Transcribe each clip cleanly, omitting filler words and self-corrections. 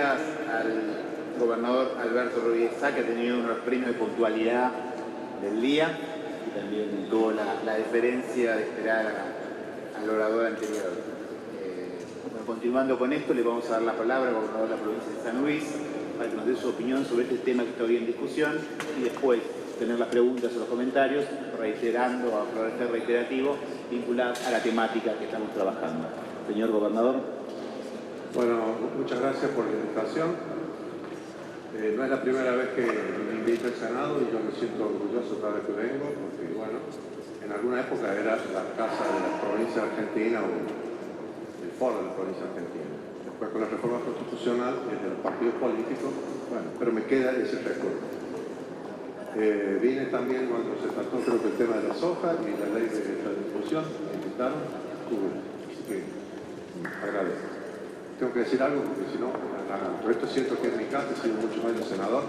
Al gobernador Alberto Rubiesa, que ha tenido unos premios de puntualidad del día y también tuvo la deferencia de esperar al orador anterior. Bueno, continuando con esto, le vamos a dar la palabra al gobernador de la provincia de San Luis para que nos dé su opinión sobre este tema que está hoy en discusión y después tener las preguntas o los comentarios reiterando, a carácter reiterativo, vinculados a la temática que estamos trabajando. Señor gobernador. Bueno, muchas gracias por la invitación. No es la primera vez que me invita el Senado y yo me siento orgulloso cada vez que vengo, porque bueno, en alguna época era la casa de la provincia argentina o el foro de la provincia argentina. Después con la reforma constitucional y de los partidos políticos, bueno, pero me queda ese recuerdo. Vine también cuando se trató creo que el tema de la soja y la ley de la difusión, me invitaron, estuve, así que agradezco. Tengo que decir algo porque si no, por esto siento que es mi casa, he sido muchos años senador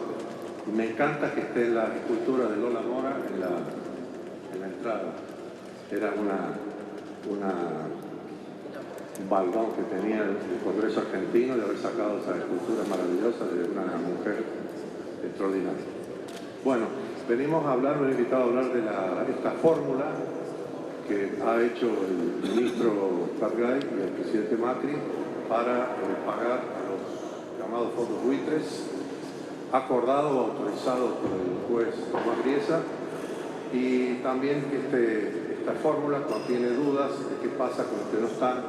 y me encanta que esté la escultura de Lola Mora en la entrada. Era un baldón que tenía el Congreso argentino de haber sacado esa escultura maravillosa de una mujer extraordinaria. Bueno, venimos a hablar, me he invitado a hablar de esta fórmula que ha hecho el ministro Pratgay y el presidente Macri para pagar a los llamados fondos buitres, acordado o autorizado por el juez Tomás Griesa, y también que esta fórmula contiene dudas de qué pasa con los que no están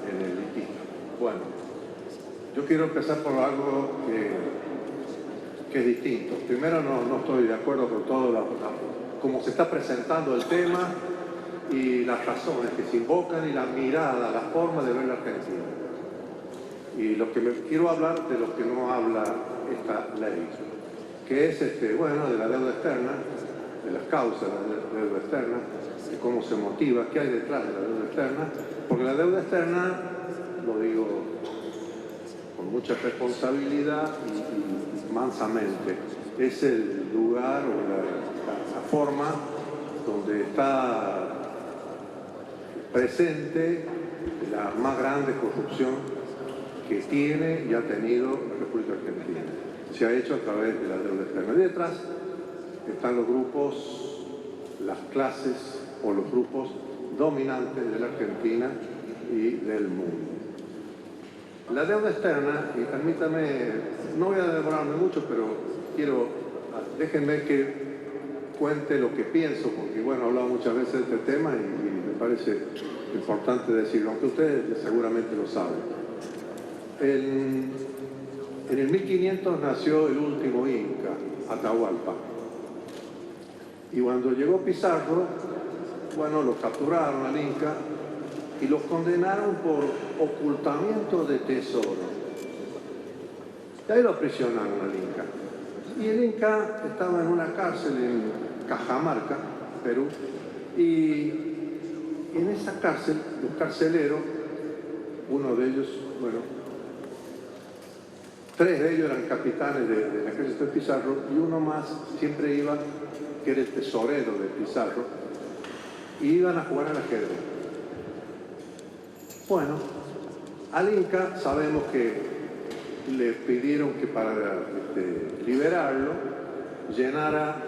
en el litigio. Bueno, yo quiero empezar por algo que es distinto. Primero, no estoy de acuerdo con todo cómo se está presentando el tema y las razones que se invocan y la mirada, la forma de ver la Argentina. Y quiero hablar de lo que no habla esta ley, que es bueno, de la deuda externa, de las causas de la deuda externa, de cómo se motiva, qué hay detrás de la deuda externa, porque la deuda externa, lo digo con mucha responsabilidad y mansamente, es el lugar o la forma donde está presente la más grande corrupción que tiene y ha tenido la República Argentina. Se ha hecho a través de la deuda externa. Y detrás están los grupos, las clases o los grupos dominantes de la Argentina y del mundo. La deuda externa, y permítame, no voy a demorarme mucho, pero déjenme que cuente lo que pienso, porque bueno, he hablado muchas veces de este tema y me parece importante decirlo, aunque ustedes seguramente lo saben. En el 1500 nació el último Inca, Atahualpa. Y cuando llegó Pizarro, bueno, lo capturaron al Inca y lo condenaron por ocultamiento de tesoro. Y ahí lo aprisionaron al Inca. Y el Inca estaba en una cárcel en Cajamarca, Perú, y en esa cárcel, los carceleros, uno de ellos, bueno, 3 de ellos eran capitanes del ejército de Pizarro y uno más siempre iba, que era el tesorero de Pizarro, y iban a jugar al ajedrez. Bueno, al Inca sabemos que le pidieron que para liberarlo llenara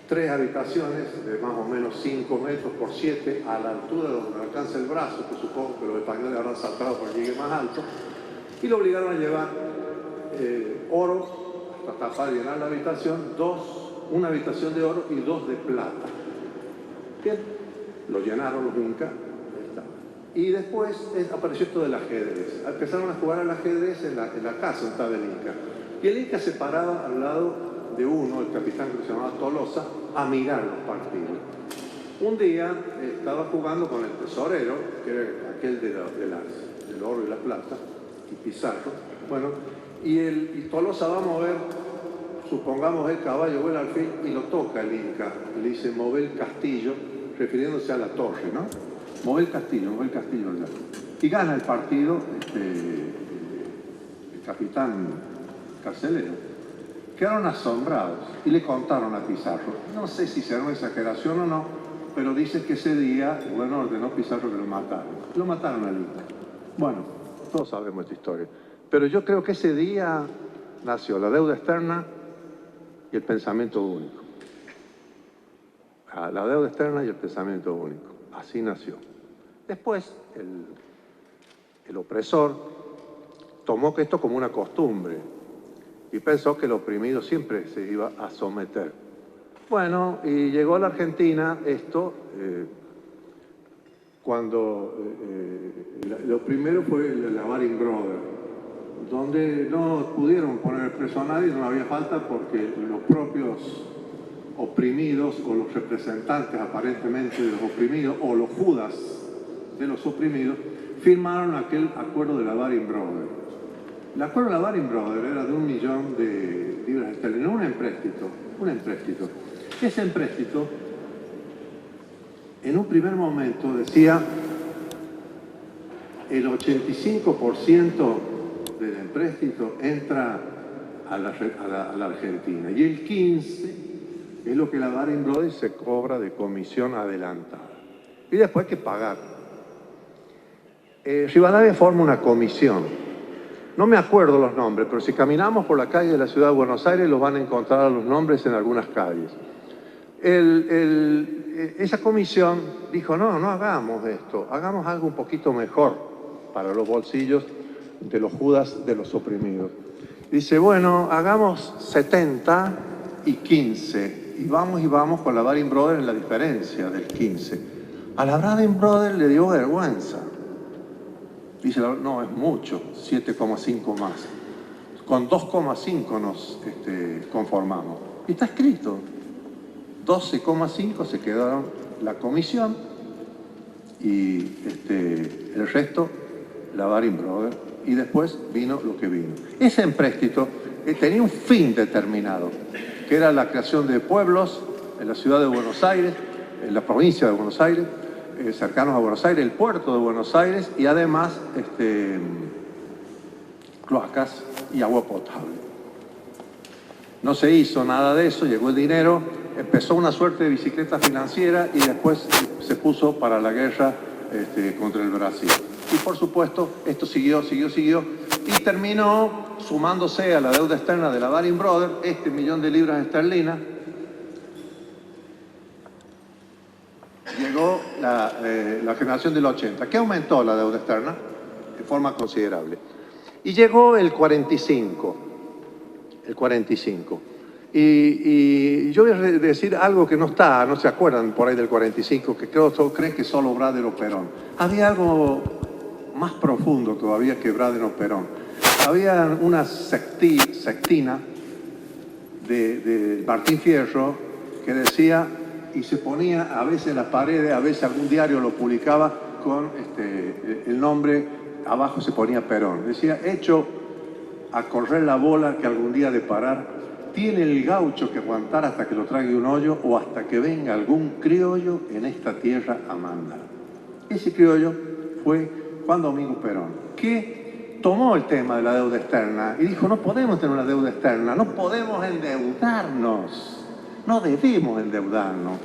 3 habitaciones de más o menos 5 metros por 7 a la altura donde alcanza el brazo, que supongo que los españoles habrán saltado para que llegue más alto, y lo obligaron a llevar oro hasta tapar y llenar la habitación, una habitación de oro y 2 de plata. Bien, lo llenaron los incas, ahí está. Y después apareció esto del ajedrez. Empezaron a jugar al ajedrez en la casa donde estaba el Inca. Y el Inca se paraba al lado de uno, el capitán que se llamaba Tolosa, a mirar los partidos. Un día estaba jugando con el tesorero, que era aquel del oro y la plata, y Pizarro. Bueno, y Tolosa va a mover, supongamos, el caballo o el alfil, y lo toca el Inca. Y le dice, move el castillo, refiriéndose a la torre, ¿no? Move el castillo allá. Y gana el partido el capitán carcelero. Quedaron asombrados y le contaron a Pizarro. No sé si será una exageración o no, pero dice que ese día, bueno, ordenó Pizarro que lo mataron. Lo mataron al Inca. Bueno, todos sabemos esta historia. Pero yo creo que ese día nació la deuda externa y el pensamiento único. La deuda externa y el pensamiento único. Así nació. Después, el opresor tomó esto como una costumbre y pensó que el oprimido siempre se iba a someter. Bueno, y llegó a la Argentina esto cuando lo primero fue la Baring Brothers, donde no pudieron poner preso a nadie, no había falta porque los propios oprimidos o los representantes aparentemente de los oprimidos o los judas de los oprimidos firmaron aquel acuerdo de la Baring Brothers. El acuerdo de la Baring Brothers era de 1 millón de libras esterlinas, un empréstito. Ese empréstito, en un primer momento decía el 85% del empréstito entra a la Argentina y el 15% es lo que la Baring Brothers se cobra de comisión adelantada. Y después hay que pagar. Rivadavia forma una comisión. No me acuerdo los nombres, pero si caminamos por la calle de la ciudad de Buenos Aires los van a encontrar los nombres en algunas calles. Esa comisión dijo, no hagamos esto, hagamos algo un poquito mejor para los bolsillos de los judas de los oprimidos. Dice, bueno, hagamos 70 y 15. Y vamos con la Baring Brothers en la diferencia del 15. A la Baring Brothers le dio vergüenza. Dice, no, es mucho, 7,5 más. Con 2,5 nos conformamos. Y está escrito. 12,5 se quedaron la comisión y el resto la Baring Brothers. Y después vino lo que vino. Ese empréstito tenía un fin determinado, que era la creación de pueblos en la ciudad de Buenos Aires, en la provincia de Buenos Aires, cercanos a Buenos Aires, el puerto de Buenos Aires y además cloacas y agua potable. No se hizo nada de eso, llegó el dinero, empezó una suerte de bicicleta financiera y después se puso para la guerra contra el Brasil. Y por supuesto, esto siguió y terminó sumándose a la deuda externa de la Baring Brothers, 1 millón de libras esterlinas. Llegó la generación del 80, que aumentó la deuda externa de forma considerable. Y llegó el 45. Y yo voy a decir algo que no se acuerdan por ahí del 45, que creo que todos creen que solo Bradel o Perón. Había algo más profundo todavía que Bradel o Perón. Había una sectina de Martín Fierro que decía, y se ponía a veces en las paredes, a veces algún diario lo publicaba con el nombre, abajo se ponía Perón. Decía, hecho a correr la bola que algún día de parar, tiene el gaucho que aguantar hasta que lo trague un hoyo o hasta que venga algún criollo en esta tierra a mandar. Ese criollo fue Juan Domingo Perón, que tomó el tema de la deuda externa y dijo, no podemos tener una deuda externa, no podemos endeudarnos, no debemos endeudarnos,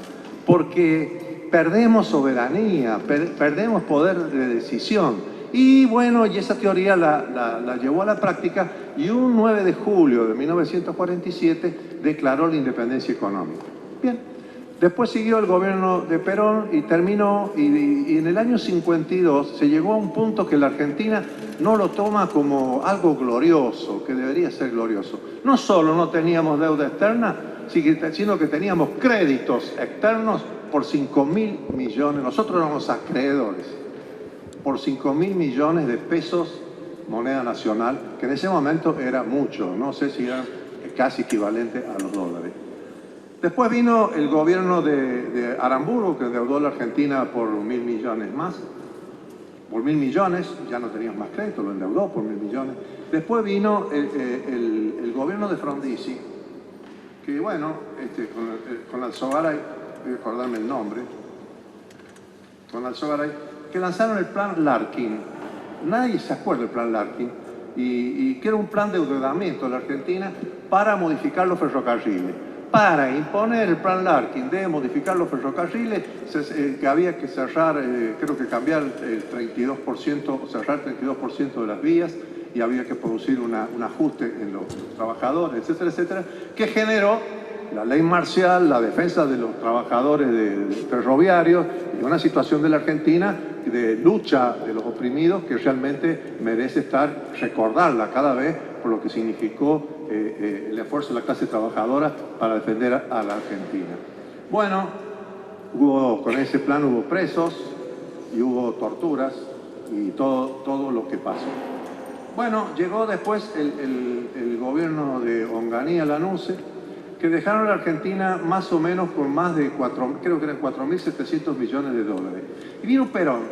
porque perdemos soberanía, perdemos poder de decisión. Y bueno, y esa teoría la llevó a la práctica y un 9 de julio de 1947 declaró la independencia económica. Bien, después siguió el gobierno de Perón y terminó, y en el año 52 se llegó a un punto que la Argentina no lo toma como algo glorioso, que debería ser glorioso. No solo no teníamos deuda externa, sino que teníamos créditos externos por 5.000 millones. Nosotros éramos acreedores por 5.000 millones de pesos, moneda nacional, que en ese momento era mucho, no sé si era casi equivalente a los dólares. Después vino el gobierno de Aramburu, que endeudó a la Argentina por 1.000 millones más. Por 1.000 millones, ya no teníamos más crédito, lo endeudó por 1.000 millones. Después vino el gobierno de Frondizi, que bueno, con Alzogaray, voy a acordarme el nombre, con Alzogaray, que lanzaron el plan Larkin. Nadie se acuerda del plan Larkin, y que era un plan de endeudamiento de la Argentina para modificar los ferrocarriles. para imponer el plan Larkin de modificar los ferrocarriles, que había que cerrar, creo que cambiar el 32%, cerrar el 32% de las vías, y había que producir un ajuste en los trabajadores, etcétera, etcétera, que generó la ley marcial, la defensa de los trabajadores ferroviarios, y una situación de la Argentina de lucha de los oprimidos que realmente merece recordarla cada vez por lo que significó el esfuerzo de la clase trabajadora para defender a la Argentina. Bueno, con ese plan hubo presos y hubo torturas y todo lo que pasó. Bueno, llegó después el gobierno de Onganía Lanuse, que dejaron a la Argentina más o menos con más de creo que eran 4.700 millones de dólares. Y vino Perón,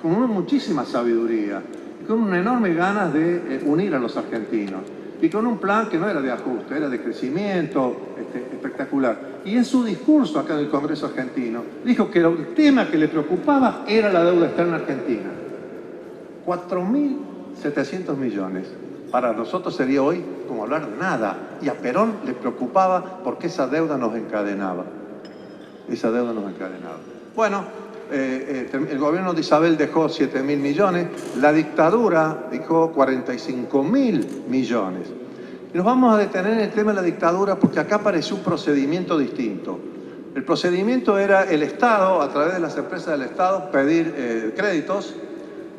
con muchísima sabiduría, y con una enorme ganas de unir a los argentinos, y con un plan que no era de ajuste, era de crecimiento espectacular. Y en su discurso acá en el Congreso argentino, dijo que el tema que le preocupaba era la deuda externa argentina. 4.700 millones. Para nosotros sería hoy como hablar de nada. Y a Perón le preocupaba porque esa deuda nos encadenaba. Esa deuda nos encadenaba. Bueno, el gobierno de Isabel dejó 7.000 millones, la dictadura dejó 45.000 millones. Y nos vamos a detener en el tema de la dictadura porque acá apareció un procedimiento distinto. El procedimiento era el Estado, a través de las empresas del Estado, pedir créditos.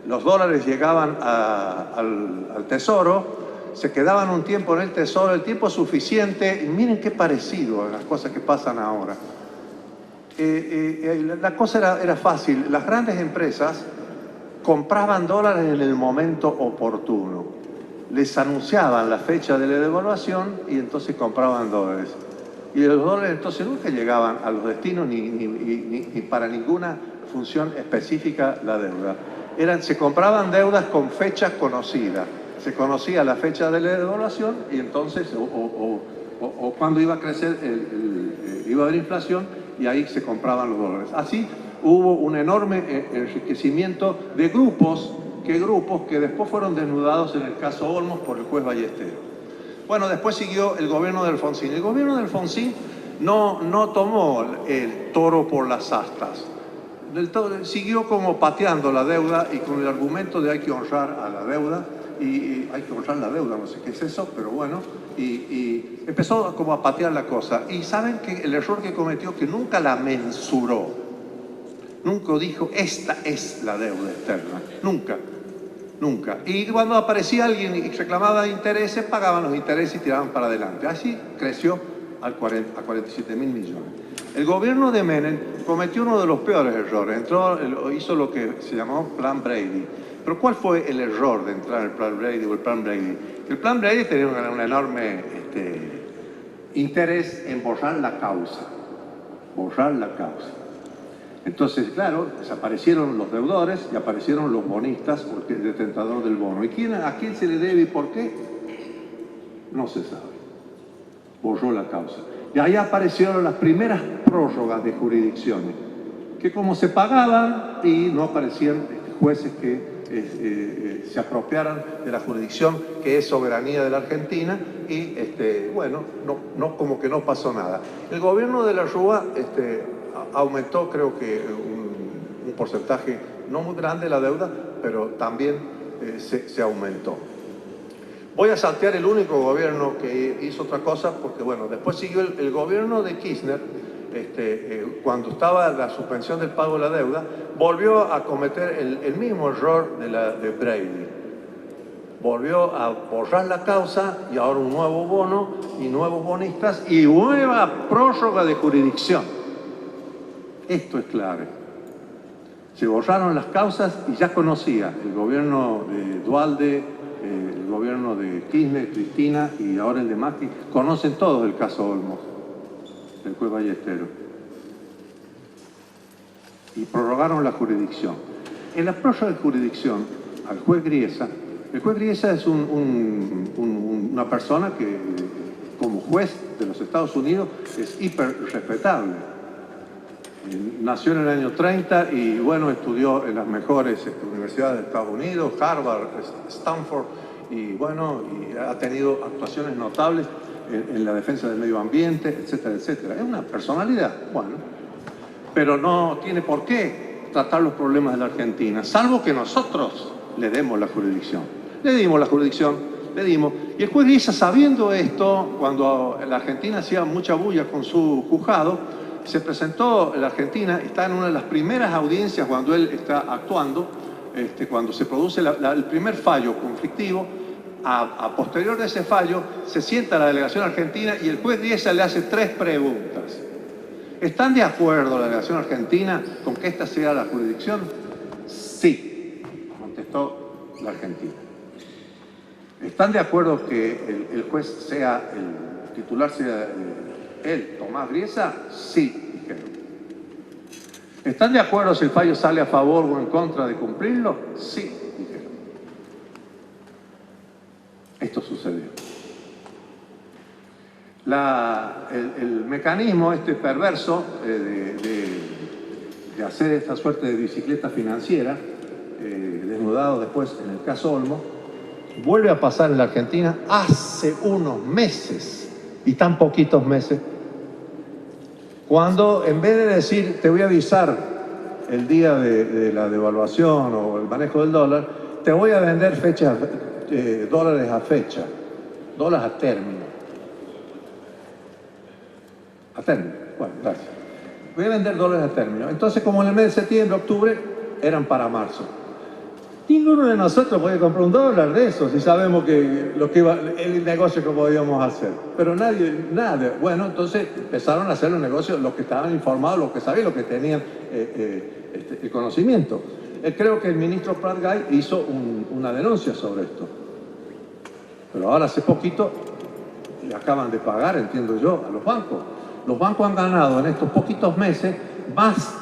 Los dólares llegaban al Tesoro, se quedaban un tiempo en el Tesoro, el tiempo suficiente, y miren qué parecido a las cosas que pasan ahora. La cosa era fácil, las grandes empresas compraban dólares en el momento oportuno, les anunciaban la fecha de la devaluación y entonces compraban dólares. Y los dólares entonces nunca llegaban a los destinos ni para ninguna función específica la deuda. Se compraban deudas con fechas conocidas. Se conocía la fecha de la devaluación y entonces, o cuando iba a crecer, iba a haber inflación y ahí se compraban los dólares. Así hubo un enorme enriquecimiento de grupos que después fueron desnudados en el caso Olmos por el juez Ballesteros. Bueno, después siguió el gobierno de Alfonsín. El gobierno de Alfonsín no tomó el toro por las astas. Siguió como pateando la deuda y con el argumento de hay que honrar a la deuda y hay que honrar la deuda, no sé qué es eso, pero bueno, y empezó como a patear la cosa. Y saben que el error que cometió, que nunca la mensuró, nunca dijo esta es la deuda externa, nunca. Y cuando aparecía alguien y reclamaba intereses, pagaban los intereses y tiraban para adelante. Así creció a 47.000 millones. El gobierno de Menem cometió uno de los peores errores. Hizo lo que se llamó Plan Brady. Pero ¿cuál fue el error de entrar en el Plan Brady o el Plan Brady? El Plan Brady tenía un enorme interés en borrar la causa. Entonces, claro, desaparecieron los deudores y aparecieron los bonistas porque el detentador del bono. ¿Y a quién se le debe y por qué? No se sabe. Borró la causa. Y ahí aparecieron las primeras prórrogas de jurisdicciones, que como se pagaban y no aparecían jueces que se apropiaran de la jurisdicción que es soberanía de la Argentina y, bueno, no, como que no pasó nada. El gobierno de la Rúa aumentó, creo que un porcentaje no muy grande la deuda, pero también se aumentó. Voy a saltear el único gobierno que hizo otra cosa, porque bueno, después siguió el gobierno de Kirchner, cuando estaba la suspensión del pago de la deuda, volvió a cometer el mismo error de Brady. Volvió a borrar la causa y ahora un nuevo bono y nuevos bonistas y nueva prórroga de jurisdicción. Esto es clave. Se borraron las causas y ya conocía el gobierno de Duhalde, el gobierno de Kirchner, Cristina y ahora el de Macri, conocen todos el caso Olmos, del juez Ballesteros. Y prorrogaron la jurisdicción. En la prórroga de jurisdicción, al juez Griesa, el juez Griesa es una persona que, como juez de los Estados Unidos, es hiper respetable. Nació en el año 30 y, bueno, estudió en las mejores universidades de Estados Unidos, Harvard, Stanford, y, bueno, y ha tenido actuaciones notables. en la defensa del medio ambiente, etcétera, etcétera. Es una personalidad, bueno, pero no tiene por qué tratar los problemas de la Argentina, salvo que nosotros le demos la jurisdicción. Le dimos la jurisdicción, le dimos. Y el juez Griesa, sabiendo esto, cuando la Argentina hacía mucha bulla con su juzgado, se presentó en la Argentina, está en una de las primeras audiencias cuando él está actuando, cuando se produce el primer fallo conflictivo. A posterior de ese fallo, se sienta la delegación argentina y el juez Griesa le hace 3 preguntas. ¿Están de acuerdo la delegación argentina con que esta sea la jurisdicción? Sí, contestó la Argentina. ¿Están de acuerdo que el juez sea, el titular sea él, Tomás Griesa? Sí, dijeron. ¿Están de acuerdo si el fallo sale a favor o en contra de cumplirlo? Sí, dijeron. Esto sucedió. El mecanismo perverso de hacer esta suerte de bicicleta financiera, desnudado después en el caso Olmos, vuelve a pasar en la Argentina hace unos meses, y tan poquitos meses, cuando en vez de decir te voy a avisar el día de la devaluación o el manejo del dólar, te voy a vender dólares a fecha, dólares a término. A término, bueno, gracias. Voy a vender dólares a término. Entonces, como en el mes de septiembre, octubre, eran para marzo. Ninguno de nosotros podía comprar un dólar de esos y sabemos que el negocio que podíamos hacer. Pero nadie, nada. Bueno, entonces empezaron a hacer los negocios los que estaban informados, los que sabían, los que tenían el conocimiento. Creo que el ministro Prat Gay hizo una denuncia sobre esto. Pero ahora hace poquito le acaban de pagar, entiendo yo, a los bancos. Los bancos han ganado en estos poquitos meses más,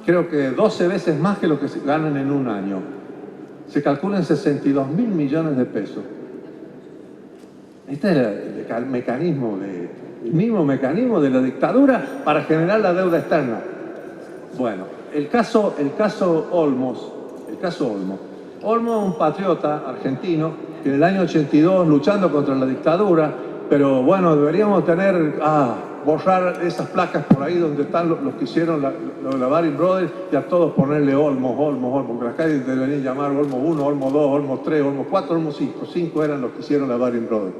creo que 12 veces más que lo que se ganan en un año. Se calcula en 62.000 millones de pesos. Este es el mismo mecanismo de la dictadura para generar la deuda externa. Bueno, el caso Olmos. Olmos, un patriota argentino que en el año 82, luchando contra la dictadura, pero bueno, deberíamos borrar esas placas por ahí donde están los que hicieron lo de la Baring Brothers y a todos ponerle Olmos, porque las calles deberían llamar Olmos 1, Olmos 2, Olmos 3, Olmos 4, Olmos 5. 5 eran los que hicieron la Baring Brothers.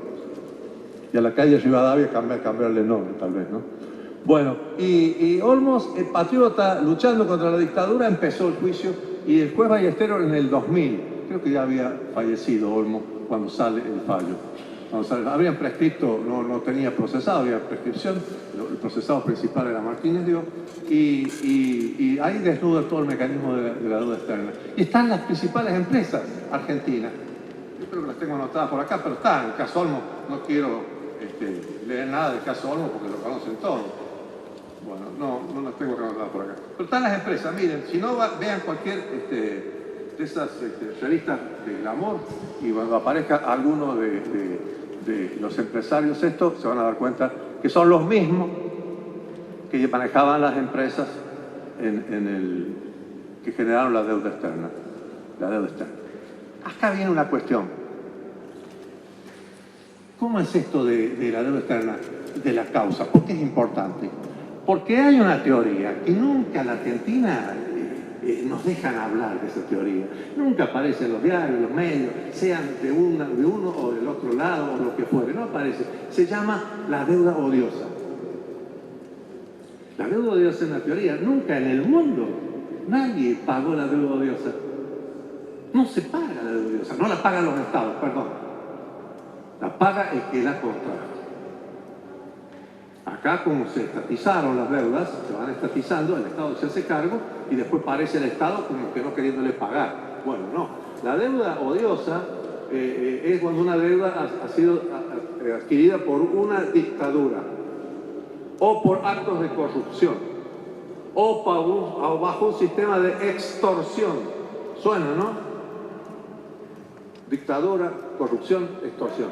Y a la calle Rivadavia cambiarle el nombre, tal vez, ¿no? Bueno, y Olmos, el patriota, luchando contra la dictadura, empezó el juicio y el juez Ballesteros en el 2000, creo que ya había fallecido Olmos cuando sale el fallo. Habían prescrito, no tenía procesado, había prescripción, el procesado principal era Martínez Dios, y ahí desnuda todo el mecanismo de la deuda externa. Y están las principales empresas argentinas. Yo creo que las tengo anotadas por acá, pero está en el caso Olmos. No quiero leer nada del caso Olmos porque lo conocen todos. Bueno, no las tengo anotadas por acá. Pero están las empresas, miren, si no vean cualquier de esas revistas de glamour y cuando aparezca alguno de los empresarios estos, se van a dar cuenta que son los mismos que manejaban las empresas que generaron la deuda externa. Acá viene una cuestión. ¿Cómo es esto de la deuda externa? De la causa. ¿Por qué es importante? Porque hay una teoría que nunca la Argentina nos dejan hablar de esa teoría. Nunca aparece en los diarios, los medios, sean de uno o del otro lado o lo que fuere. No aparece. Se llama la deuda odiosa. La deuda odiosa es una teoría. Nunca en el mundo nadie pagó la deuda odiosa. No se paga la deuda odiosa. No la pagan los estados, perdón. La paga el que la contrata. Acá, como se estatizaron las deudas, se van estatizando, el Estado se hace cargo y después parece el Estado como que no queriéndole pagar. Bueno, no. La deuda odiosa es cuando una deuda ha sido adquirida por una dictadura o por actos de corrupción o bajo un sistema de extorsión. Suena, ¿no? Dictadura, corrupción, extorsión.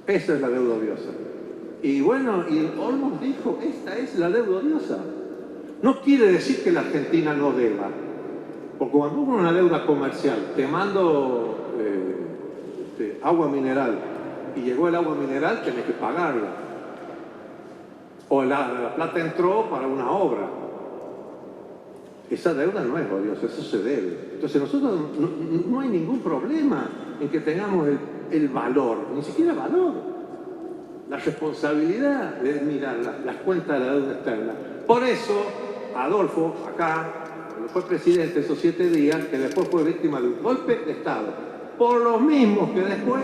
Esa es la deuda odiosa. Y bueno, y Olmos dijo, esta es la deuda odiosa. No quiere decir que la Argentina no deba. Porque cuando hubo una deuda comercial, te mando agua mineral y llegó el agua mineral, tenés que pagarla. O la plata entró para una obra. Esa deuda no es odiosa, eso se debe. Entonces nosotros no hay ningún problema en que tengamos el valor, ni siquiera valor, la responsabilidad de mirar las cuentas de la deuda externa. Por eso, Adolfo, acá, cuando fue presidente esos 7 días, que después fue víctima de un golpe de Estado, por los mismos que después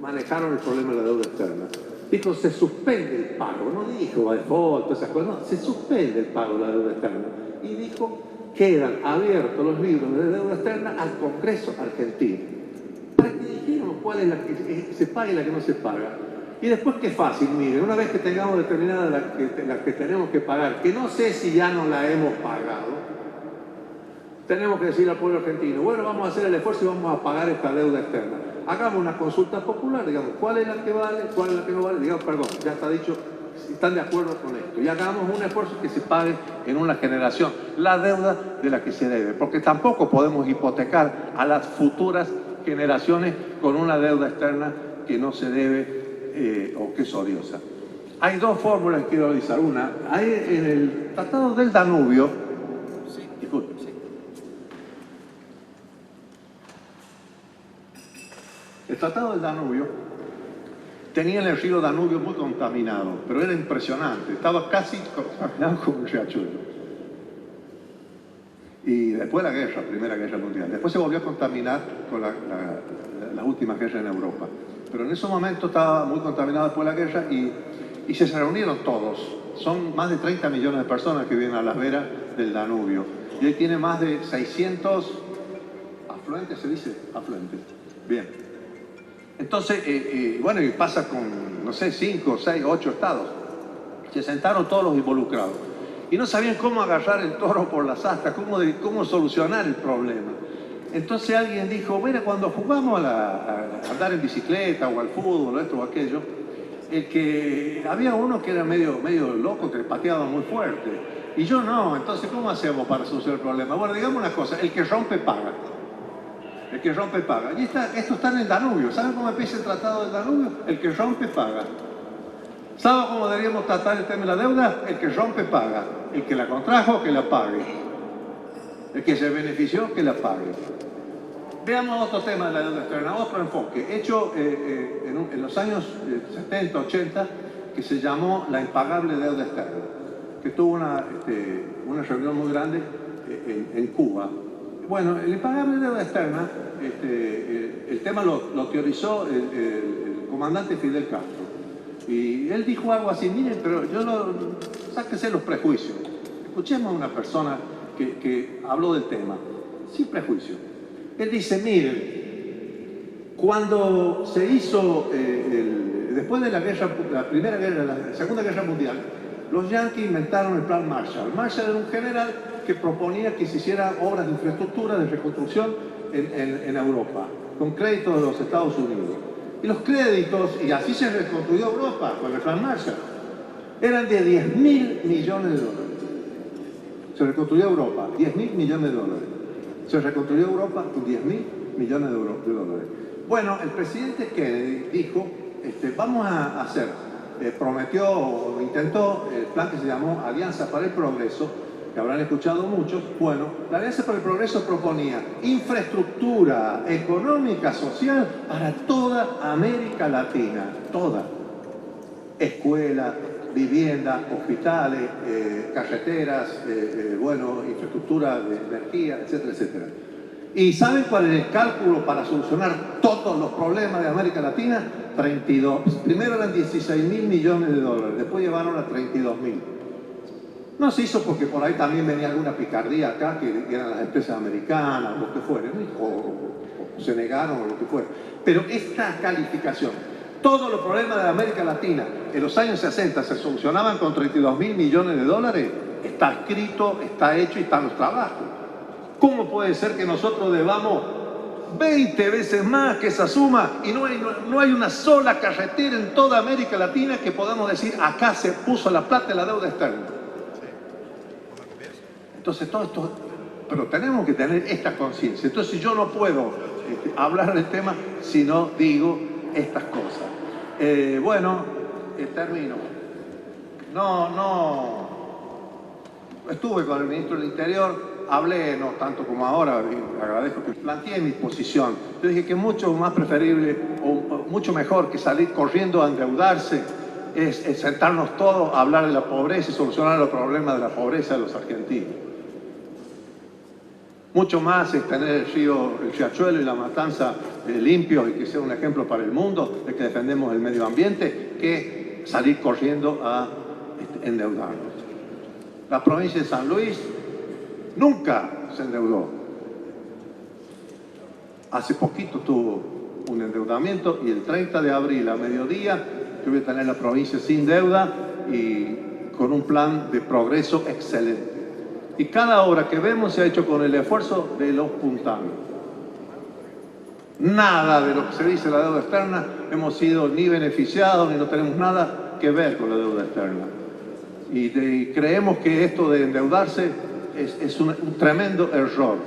manejaron el problema de la deuda externa. Dijo, se suspende el pago, no dijo default, todas esas cosas, no, se suspende el pago de la deuda externa. Y dijo, quedan abiertos los libros de deuda externa al Congreso argentino. Para que dijéramos cuál es la que se paga y la que no se paga. Y después qué fácil, miren, una vez que tengamos determinada la que tenemos que pagar, que no sé si ya no la hemos pagado, tenemos que decir al pueblo argentino, bueno, vamos a hacer el esfuerzo y vamos a pagar esta deuda externa. Hagamos una consulta popular, digamos, ¿cuál es la que vale? ¿Cuál es la que no vale? Digamos, perdón, ya está dicho, si están de acuerdo con esto. Y hagamos un esfuerzo que se pague en una generación la deuda de la que se debe. Porque tampoco podemos hipotecar a las futuras generaciones con una deuda externa que no se debe o que es odiosa. Hay 2 fórmulas que quiero analizar. Una, hay en el Tratado del Danubio, disculpe, el Tratado del Danubio tenía el río Danubio muy contaminado, pero era impresionante, estaba casi contaminado como un riachuelo. Y después de la guerra, Primera Guerra Mundial, después se volvió a contaminar con la última guerra en Europa. Pero en ese momento estaba muy contaminado después de la guerra y se reunieron todos. Son más de 30 millones de personas que viven a las veras del Danubio. Y hoy tiene más de 600 afluentes, ¿se dice? Afluentes. Bien. Entonces, bueno, y pasa con, no sé, 5, 6, 8 estados. Se sentaron todos los involucrados. Y no sabían cómo agarrar el toro por las astas, cómo solucionar el problema. Entonces alguien dijo, mira, cuando jugamos a andar en bicicleta o al fútbol o esto o aquello, había uno que era medio loco, que pateaba muy fuerte. Y yo no, entonces ¿cómo hacemos para solucionar el problema? Bueno, digamos una cosa, el que rompe paga. El que rompe paga. Y esto está en el Danubio. ¿Saben cómo empieza el Tratado del Danubio? El que rompe paga. ¿Saben cómo deberíamos tratar el tema de la deuda? El que rompe paga. El que la contrajo, que la pague. El que se benefició, que la pague. Veamos otro tema de la deuda externa, otro enfoque, hecho en los años 70, 80, que se llamó la impagable deuda externa, que tuvo una reunión muy grande en Cuba. Bueno, el impagable deuda externa, el tema lo teorizó el comandante Fidel Castro. Y él dijo algo así, miren, pero sáquense los prejuicios. Escuchemos a una persona que habló del tema, sin prejuicio. Él dice, miren, cuando se hizo, después de la Primera Guerra, la Segunda Guerra Mundial, los yanquis inventaron el Plan Marshall. Marshall era un general que proponía que se hicieran obras de infraestructura, de reconstrucción en Europa, con créditos de los Estados Unidos. Y los créditos, y así se reconstruyó Europa con el Plan Marshall, eran de 10.000 millones de dólares. Se reconstruyó Europa, 10.000 millones de dólares. Se reconstruyó Europa con 10.000 millones de dólares. Bueno, el presidente Kennedy dijo, vamos a hacer, prometió o intentó el plan que se llamó Alianza para el Progreso, que habrán escuchado muchos. Bueno, la Alianza para el Progreso proponía infraestructura económica, social para toda América Latina, toda. Escuelas, viviendas, hospitales, carreteras, infraestructura de energía, etcétera, etcétera. ¿Y saben cuál es el cálculo para solucionar todos los problemas de América Latina? 32. Primero eran 16.000 millones de dólares, después llevaron a 32.000. No se hizo porque por ahí también venía alguna picardía acá, que eran las empresas americanas, o lo que fuera, o se negaron, o lo que fuera. Pero esta calificación, todos los problemas de América Latina en los años 60 se solucionaban con 32.000 millones de dólares, está escrito, está hecho y están los trabajos. ¿Cómo puede ser que nosotros debamos 20 veces más que esa suma y no hay una sola carretera en toda América Latina que podamos decir acá se puso la plata de la deuda externa? Entonces todo esto, pero tenemos que tener esta conciencia. Entonces yo no puedo hablar del tema si no digo estas cosas. Termino. Estuve con el ministro del Interior, hablé, no tanto como ahora, y agradezco que planteé mi posición. Yo dije que mucho más preferible o mucho mejor que salir corriendo a endeudarse es sentarnos todos a hablar de la pobreza y solucionar los problemas de la pobreza de los argentinos. Mucho más es tener el riachuelo y la matanza limpios y que sea un ejemplo para el mundo de que defendemos el medio ambiente que salir corriendo a endeudarnos. La provincia de San Luis nunca se endeudó. Hace poquito tuvo un endeudamiento y el 30 de abril a mediodía yo voy a tener la provincia sin deuda y con un plan de progreso excelente. Y cada obra que vemos se ha hecho con el esfuerzo de los puntanos. Nada de lo que se dice la deuda externa hemos sido ni beneficiados ni no tenemos nada que ver con la deuda externa. Y creemos que esto de endeudarse es un tremendo error,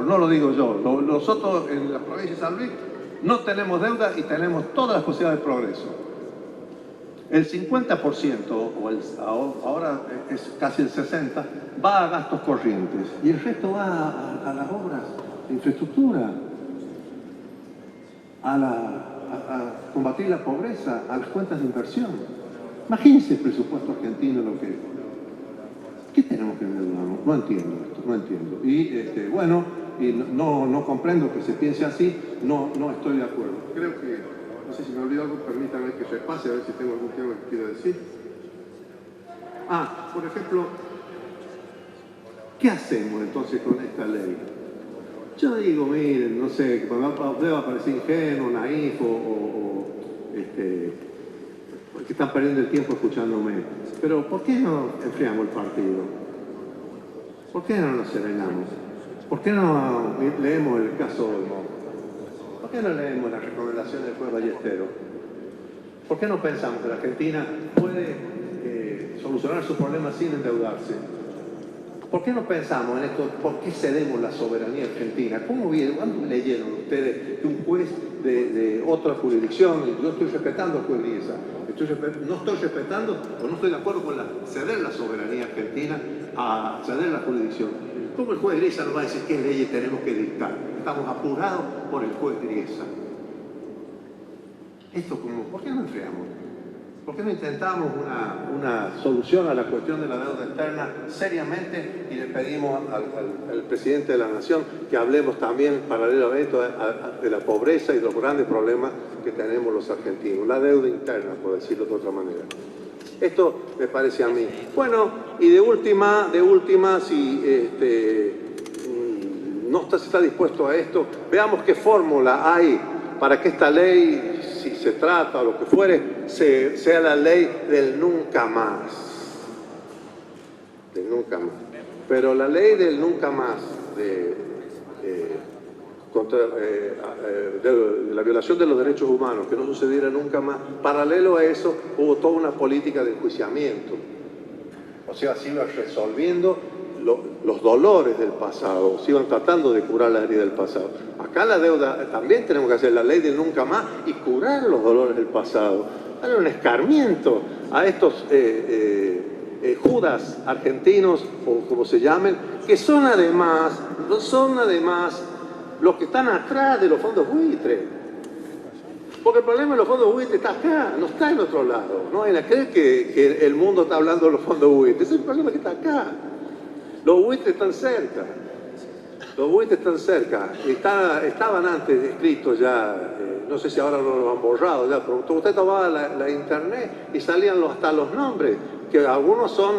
no lo digo yo. Nosotros en la provincia de San Luis no tenemos deuda y tenemos todas las posibilidades de progreso. El 50%, ahora es casi el 60%, va a gastos corrientes y el resto va a las obras de infraestructura, a combatir la pobreza, a las cuentas de inversión. Imagínense el presupuesto argentino lo que es. ¿Qué tenemos que endeudarnos? No entiendo esto, no entiendo. Y no comprendo que se piense así, no estoy de acuerdo. Creo que, no sé si me olvido algo, permítanme que repase a ver si tengo algún tema que quiero decir. Por ejemplo, ¿qué hacemos entonces con esta ley? Yo digo, miren, no sé, que deba parecer ingenuo, naif que están perdiendo el tiempo escuchándome. Pero ¿por qué no enfriamos el partido? ¿Por qué no nos serenamos? ¿Por qué no leemos el caso Olmo? ¿Por qué no leemos las recomendaciones del juez Ballestero? ¿Por qué no pensamos que la Argentina puede solucionar sus problemas sin endeudarse? ¿Por qué no pensamos en esto? ¿Por qué cedemos la soberanía argentina? ¿Cuándo leyeron ustedes que un juez de otra jurisdicción, yo estoy respetando al juez Griesa, no estoy respetando o no estoy de acuerdo con ceder la soberanía argentina a ceder la jurisdicción? ¿Cómo el juez Griesa nos va a decir qué leyes tenemos que dictar? Estamos apurados por el juez Griesa. ¿Por qué no enfriamos? ¿Por qué no intentamos una solución a la cuestión de la deuda externa seriamente y le pedimos al presidente de la Nación que hablemos también paralelamente de la pobreza y de los grandes problemas que tenemos los argentinos? La deuda interna, por decirlo de otra manera. Esto me parece a mí. Bueno, y de última, si no se está dispuesto a esto, veamos qué fórmula hay para que esta ley, si se trata o lo que fuere, sea la ley del nunca más. Del nunca más. Pero la ley del nunca más de la violación de los derechos humanos, que no sucediera nunca más, paralelo a eso hubo toda una política de enjuiciamiento. O sea, se iba resolviendo los dolores del pasado, se iban tratando de curar la herida del pasado. Acá la deuda, también tenemos que hacer la ley del nunca más y curar los dolores del pasado. Darle un escarmiento a estos judas argentinos, o como se llamen, que son además los que están atrás de los fondos buitres. Porque el problema de los fondos buitres está acá, no está en otro lado. No vayan a creer que el mundo está hablando de los fondos buitres. Es el problema que está acá. Los buitres están cerca. Los buitres están cerca. Estaban antes escritos ya, no sé si ahora no los han borrado ya, pero usted tomaba la internet y salían hasta los nombres, que algunos son,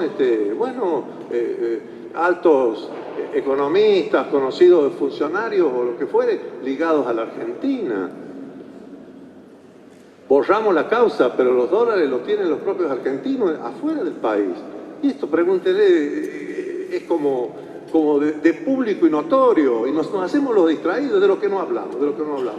altos economistas, conocidos funcionarios o lo que fuere, ligados a la Argentina. Borramos la causa, pero los dólares los tienen los propios argentinos afuera del país. Y esto, pregúntele, es como como de público y notorio, y nos hacemos los distraídos de lo que no hablamos,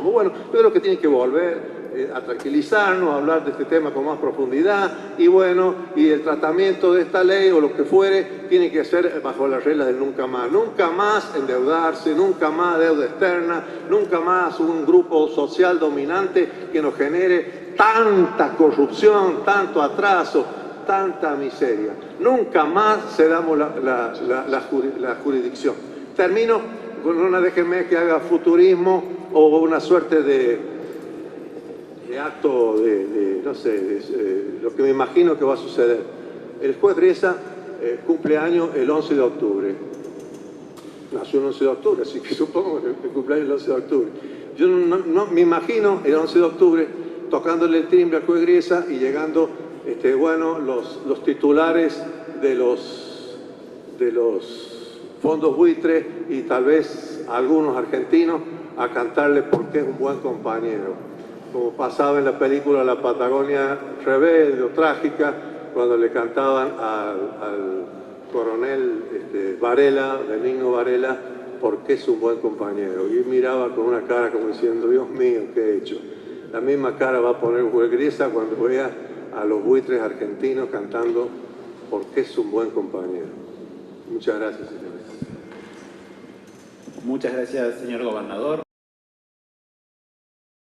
Bueno, yo creo que tiene que volver a tranquilizarnos, a hablar de este tema con más profundidad, y bueno, y el tratamiento de esta ley o lo que fuere, tiene que ser bajo las reglas del nunca más endeudarse, nunca más deuda externa, nunca más un grupo social dominante que nos genere tanta corrupción, tanto atraso, tanta miseria. Nunca más cedamos la jurisdicción. Termino con una, déjenme que haga futurismo o una suerte de acto no sé, lo que me imagino que va a suceder. El juez Riesa cumple año el 11 de octubre. Nació el 11 de octubre, así que supongo que cumple año el 11 de octubre. Yo no me imagino el 11 de octubre tocándole el timbre al juez Riesa y llegando bueno, los titulares de los fondos buitres y tal vez algunos argentinos a cantarle porque es un buen compañero, como pasaba en la película La Patagonia Rebelde o Trágica, cuando le cantaban al coronel Varela, Benigno Varela, porque es un buen compañero. Y miraba con una cara como diciendo, Dios mío, ¿qué he hecho? La misma cara va a poner el juez Riesa cuando vea a los buitres argentinos cantando porque es un buen compañero. Muchas gracias, señores. Muchas gracias, señor gobernador.